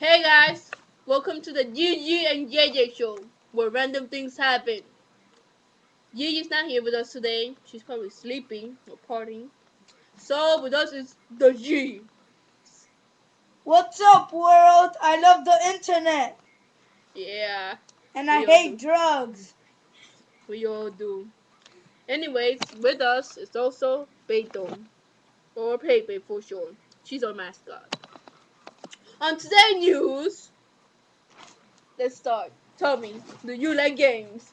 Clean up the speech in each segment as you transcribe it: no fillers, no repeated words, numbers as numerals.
Hey guys, welcome to the Gigi and Jayjay show, where random things happen. Gigi's not here with us today. She's probably sleeping or partying. So with us is the G. What's up, world? I love the internet. Yeah. And I we all hate do. drugs. We all do. Anyways, with us is also Peyton, or Pepe for sure. She's our mascot. On today's news, let's start. Tell me, do you like games?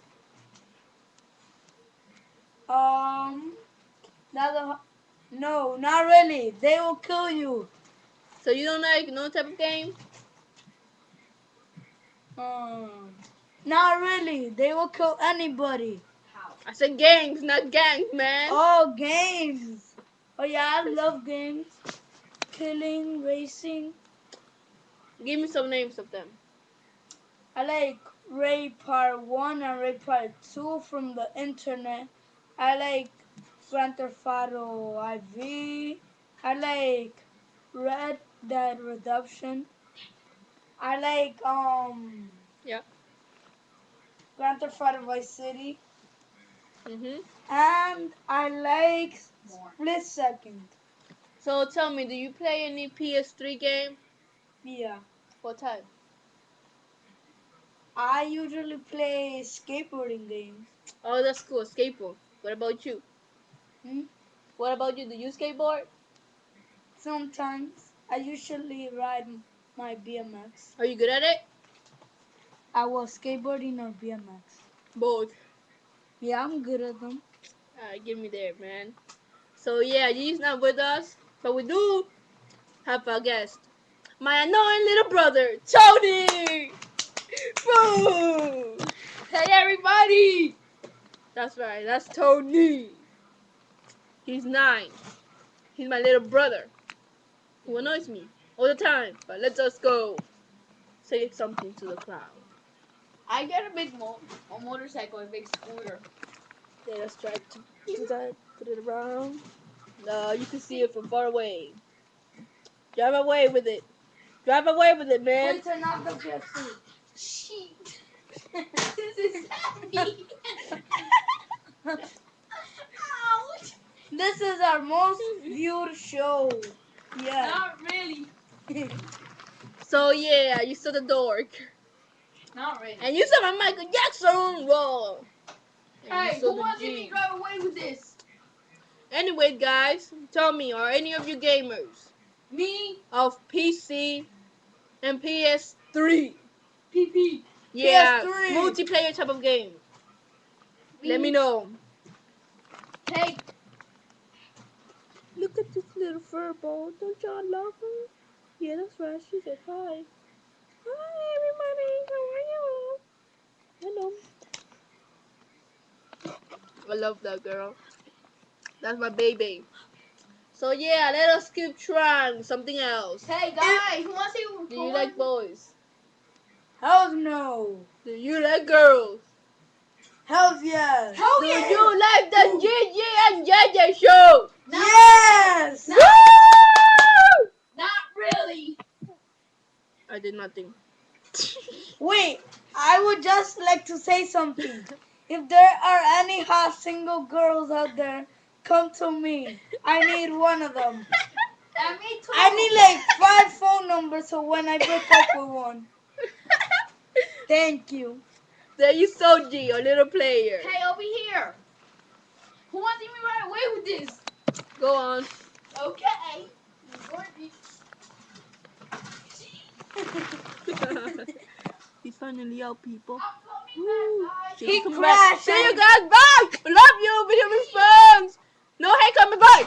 No, not really. They will kill you. So you don't like no type of game? Not really. They will kill anybody. I said games, not gangs, man. Oh, games. Oh yeah, I love games. Killing, racing. Give me some names of them. I like Raid Part 1 and Raid Part 2 from the internet. I like Grand Theft Auto IV. I like Red Dead Redemption. I like Yeah. Grand Theft Auto Vice City. Mhm. And I like Split Second. So tell me, do you play any PS3 game? Yeah. What type? I usually play skateboarding games. Oh, that's cool. Skateboard. What about you? Hmm? What about you? Do you skateboard? Sometimes I usually ride my BMX. Are you good at it? I was skateboarding or BMX. Both. Yeah, I'm good at them. Give me there, man. So yeah, he's not with us, but we do have a guest. My annoying little brother, Tony. Boo! Hey everybody! That's right. That's Tony. He's 9. He's my little brother, who annoys me all the time. But let us go. Say something to the crowd. I get a motorcycle, a big scooter. Yeah, let's try to do that. Put it around. No, you can see it from far away. Drive away with it. Drive away with it, man. Wait, turn off the PS2. Sheet. This is heavy. Ouch. This is our most viewed show. Yeah. Not really. So yeah, you saw the dork. Not really. And you saw my Michael Jackson roll. And Hey, you saw who the wants to G. me drive away with this? Anyway, guys, tell me, are any of you gamers Me? of PC and PS3? PP. Yeah, PS3. multiplayer type of game. Let me know. Hey, Look at this little fur ball. Don't y'all love her? Yeah, that's right. She said hi. Hi, everybody. How are you? Hello. I love that girl. That's my baby. So yeah, let us keep trying something else. hey guys, who wants to? Do you like boys? Hell no. Do you like girls? Hell yes. Hell Do yeah. you like the Gigi and Jayjay show? No, Yes. No. Woo! not really. I did nothing. Wait, I would just like to say something. If there are any hot single girls out there, come to me. I need one of them. And me too. I need like 5 phone numbers so when I break up with one. Thank you. There you so G, a little player. Hey, over here. Who wants to me right away with this? Go on. Okay. He's finally out, people. I'm coming back, guys. See He you come back. crashed. See you guys back. Love you, video friends. No hate coming back.